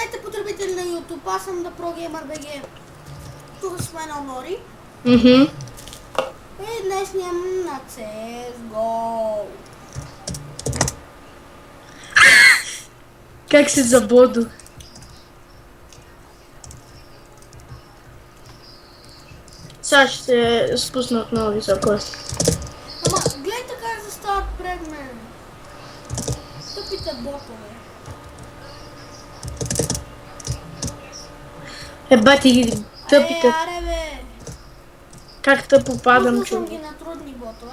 Здравейте, потребители на YouTube, аз съм TheProGamer.bg. Тук сме на Нори. И И днес нямам на CSGO. как се заблудох. Сега ще се спусна отново високо. Ама, гледайте как застават пред мен. Тъпите ботове. Бати, тъпите. Аре бе. Как да попадам, Пуснал съм човек? ги на трудни ботове.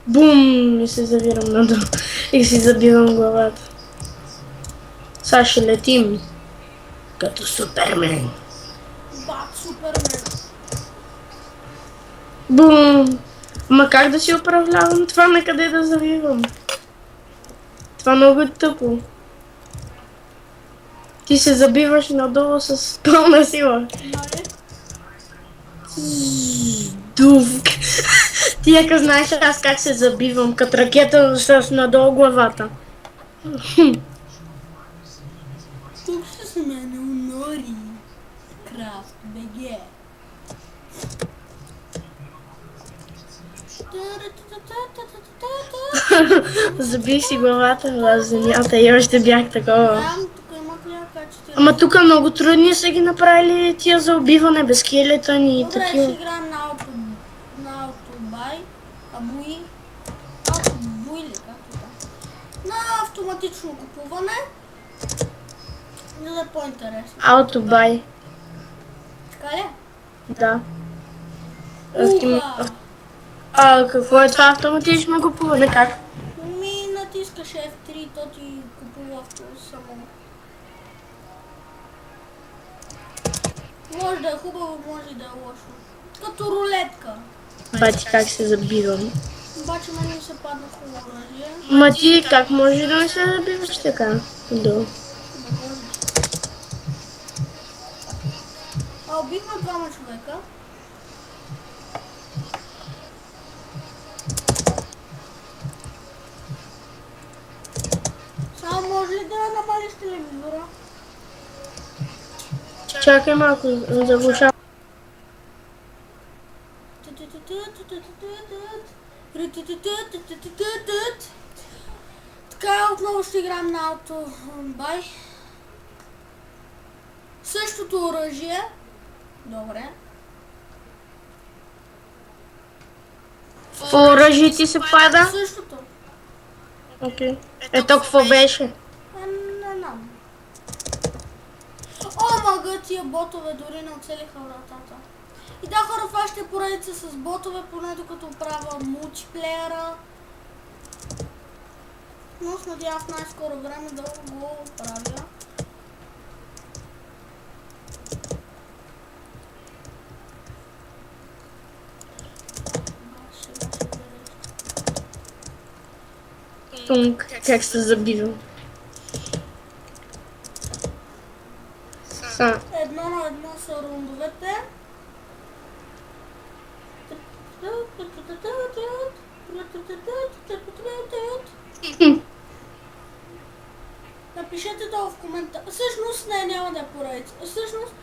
Бум! И се завирам надолу. И си забивам главата. Сега ще летим. Като Супермен. Бат, Супермен. Бум! Ма как да си управлявам това, на къде да завивам? Това много е тъпо. Ти се забиваш надолу с пълна сила. Нали? Дувк. Ти ако знаеш аз как се забивам, като ракета с надолу главата. Тук ще се мене у Нори. Крафт БГ. Забих си главата в земята и още бях такова. Там, тук има кляка 4. Ама тук много трудни са ги направили тия за убиване без скелетъни и Добре, ще такива. играем на автобай, абуи, абуи ли, както там. На автоматично купуване, за да е по-интересно. Аутобай. Така ли? Да. Уха! Какво е това автоматично купуване? Как? Ми натискаш F3 и то ти купува авто само. Може да е хубаво, може и да е лошо. Като рулетка. Бати как се забивам. Обаче мен ми се падна хубаво оръжие. Ма ти как може да не се забиваш така? Да. Да можеш. А убихме двама човека. Само може ли да намалиш телевизора? Чакай малко, заглушавам. Така, отново ще играем на автобай. Същото оръжие. Добре. Оръжие ти се пада? Същото. Окей. Ето какво беше? Не знам. О, мага, тия ботове дори не оцелиха вратата. И да, хора, това ще е поредица с ботове, поне докато правя мултиплеера. Но се надявам в най-скоро време да го правя. Тунк, как се забивам. Са. Едно на едно са рундовете. Напишете долу в коментар. Всъщност няма да е поредица. Всъщност,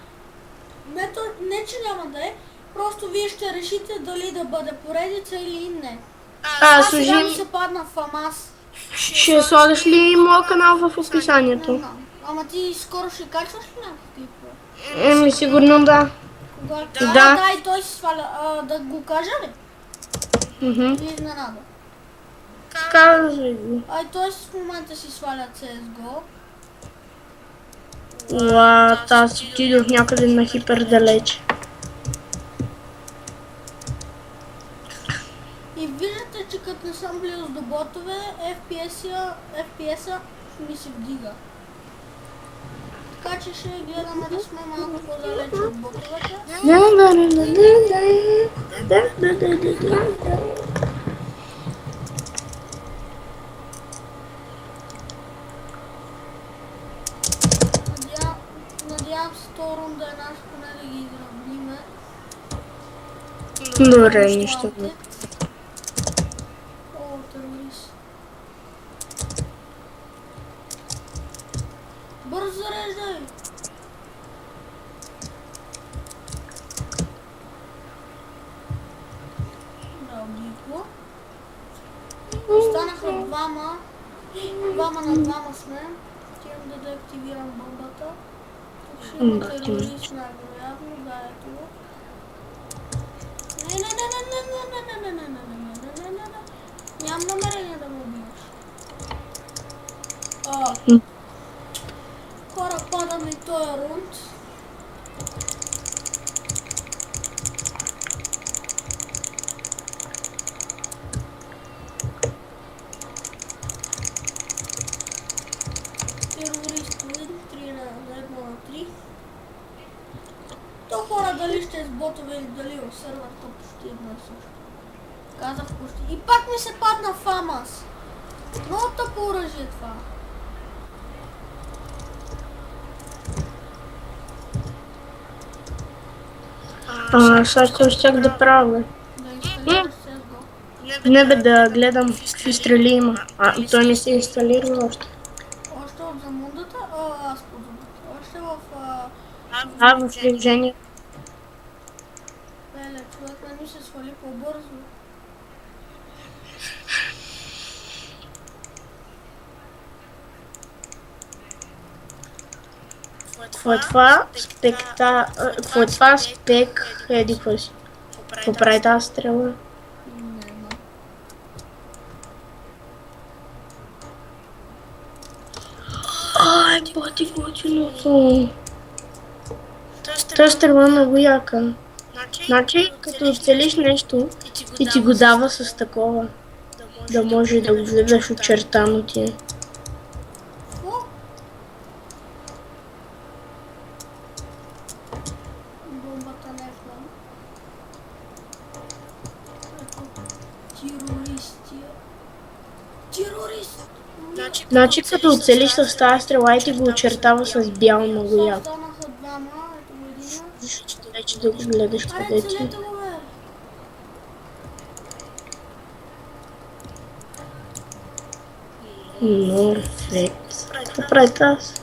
не че няма да е, просто вие ще решите дали да бъде поредица или не. Сега ми се падна Фамас. Ще слагаш ли моя канал в описанието? Не знам. Ама ти скоро ще качваш ли някакви клипове? Еми сигурно да. Кога? Да. Да, и той се сваля. Да го кажа ли? Или изненада? Казвай го. Ай, той в момента си сваля CSGO. What, аз отидох някъде на хипердалеч. И виждате, че като не съм близо до ботове, FPS-а ми се вдига. Така че ще гледаме да сме малко по-далеч от ботовете. Надявам се този рунда е наш, поне да ги изравниме. Добре, нищо. Бързо зареждай! Да, убийко. Останаха двама. Двама на двама сме. Отивам да деактивирам бомбата. Тук ще има терорист най-вероятно, да, ето го. Не. Нямам намерение да ме убиваш. Хора, падаме и този рунд. Терорист win 3 на 1 на 3. То хора дали ще е с ботове или дали в сервърта почти едно и също. Казах почти. И пак ми се падна ФАМАС. Много тъпо оръжие това. Сега ще щях да правя. Да инсталираш CSGO. Не бе да гледам какви стрели има. Той не се инсталира още. Още от замундата? Аз подумах. Още в... В приложение. Леле, човек не ми се свали по-бързо. Какво е това? Какво е това? Спек, еди какво си. Какво прави тази стрела? Не знам. Ай, бати готиното. Та стрела много яка. Значи, като оцелиш нещо и ти го дава с такова, да може да го гледаш очертано ти. Какво? Бомбата не е флам. Ето, терористи. Терорист! Значи, като оцелиш с тази стрела и ти го очертава с бял много яко. Останаха двама, ето го едина. Вече да го гледаш Аре, къде ти. целете го, бе! Норфект. Какво прави тази?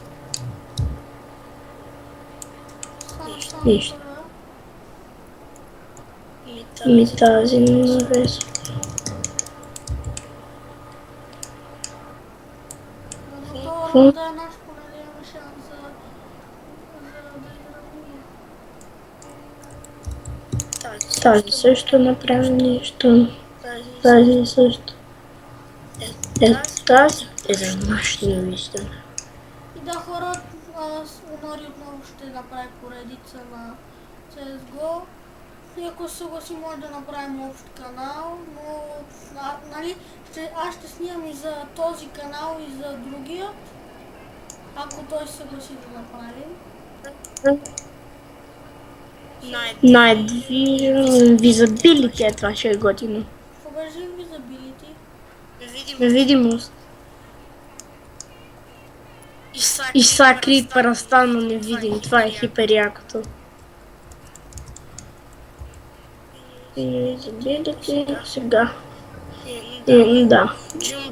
Стана Нищо. първа. Ми тази навес. Но това рунда е наш, поне да имаме шанс за да играме. Тази също направи нещо. Тази също. Ето тази е за нашето виждане. И да, хора, Онори отново ще направи поредица на CSGO. И ако се съгласи, може да направим общ канал, но нали, аз ще снимам и за този канал и за другия, ако той се съгласи да направим. Night Vision, Visibility, това ще е готино. Какво беше Invisibility? Невидимост. И са крипъра стана невидим, това е хиперякото. Invisibility, сега. Да.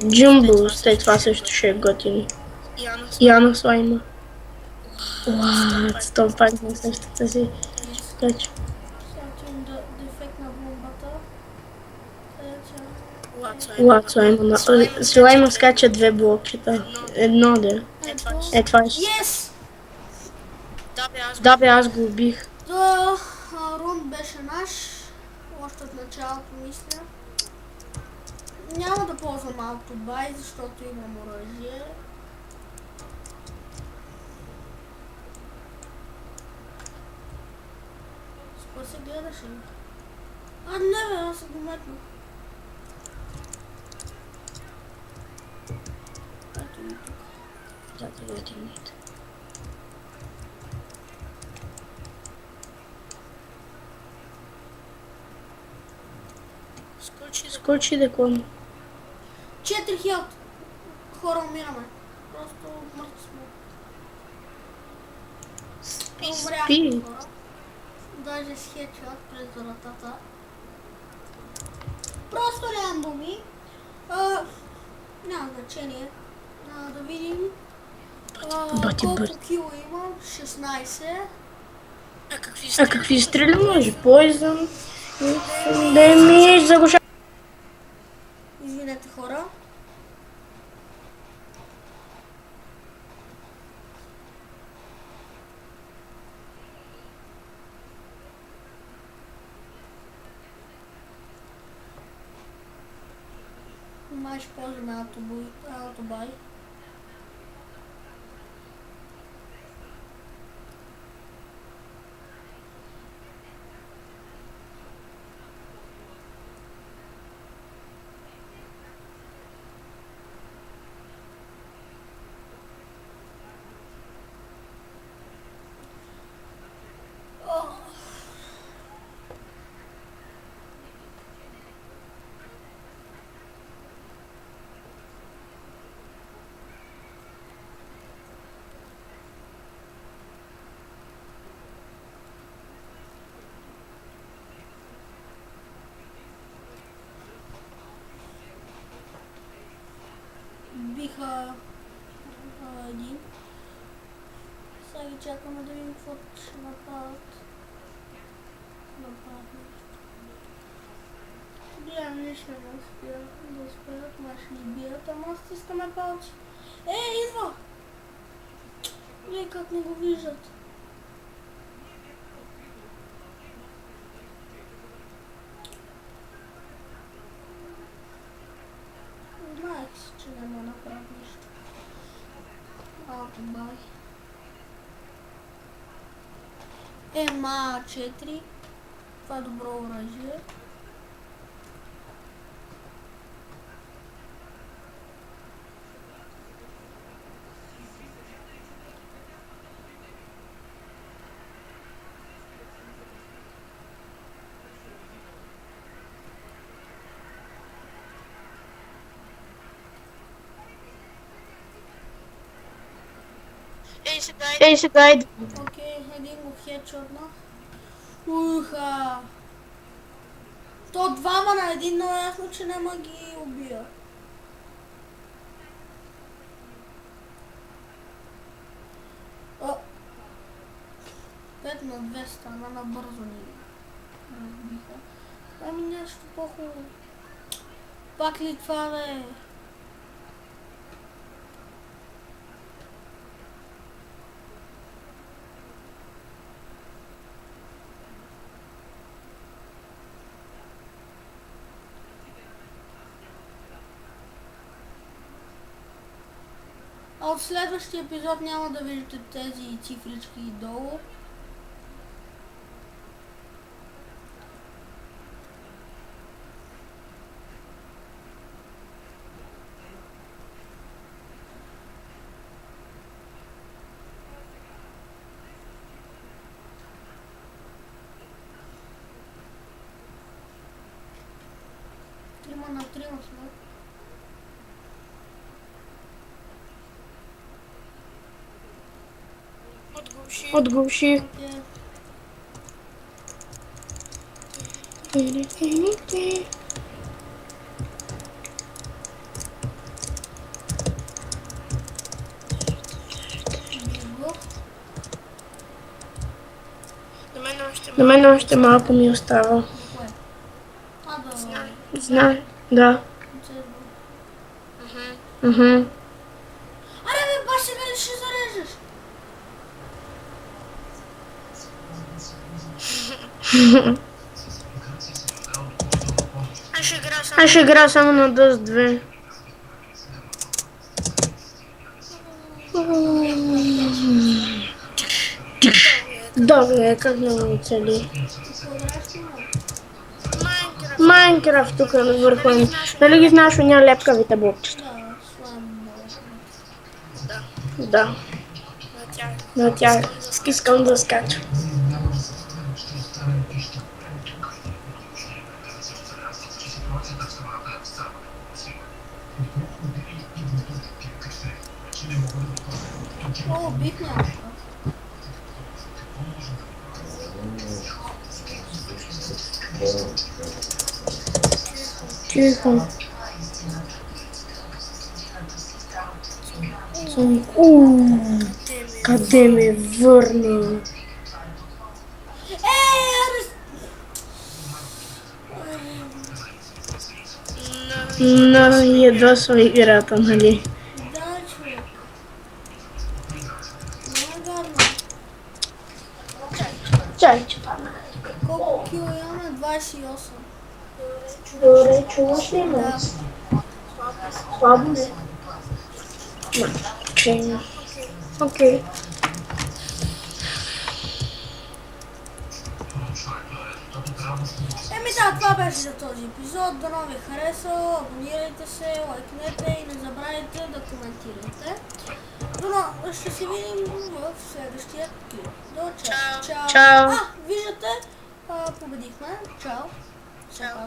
Джумбо, след това също ще е готино. Яна Слайма. What? Това пак на същата си. Така че. Сега отивам да дефектна бомбата. Слайма скача две блокчета. Едно да. Е, това е. Yes! Да бе, аз го убих. Да, рунд беше наш. Още от началото мисля. Няма да ползвам аутобай, защото имам оръжие. С кой се гледаше? Не бе, аз съм го метнал. Ето ми тук. Зато го отимите. Скочи деклон. 4 хилт. Хора, умираме. Просто мъртви сме. Умряхме, хора. Даже с хедшот през вратата. Просто нямам думи. Няма значение. Да видим. Бати Колко бърз. кило имам? 16. А какви стрели може? Poison, damage, заглушава. Извинете, хора. Май ще ползваме аутобай. Биха един. Сега ги чакаме да видим какво ще направят. Гледам, нищо не успеят, май ще ни бият, ама стискаме палци. Идва! Вие как не го виждат? Знаех си, че няма да направят нищо. Малко бай. МА4. Това е добро оръжие. Ей, сега иде. Окей, един го хедшотна. Уха! То двама на един, но ясно, че няма ги убия. О! 5 на 2 стана, набързо ни разбиха. Ами нещо по-хубаво. Пак ли това да е? А от следващия епизод няма да виждате тези цифрички долу. Трима на трима сме. Отглуши. На мен още малко ми остава. Знае, да. Аре бе, баше ме ли ще зарежеш? Аз ще игра само на Dust 2. Добре, как да ме оцели? Майнкрафт тук на върху. Нали ги знаеш уня лепкавите блокчета? Да. На тях искам да скача. О, бих ме. Тихо. Къде ме върна? Ядосва играта, нали? Да, човек. Не е гадно. Чай, че падна. Колко кило имаме? 28. Добре, чуваш ли ме? Да. Слабо ли? Окей. Окей. Да, това беше за този епизод. Дано ви хареса. Абонирайте се, лайкнете и не забравяйте да коментирате. Дано ще се видим в следващия клип. До чао. Чао. Виждате, победихме. Чао. Чао.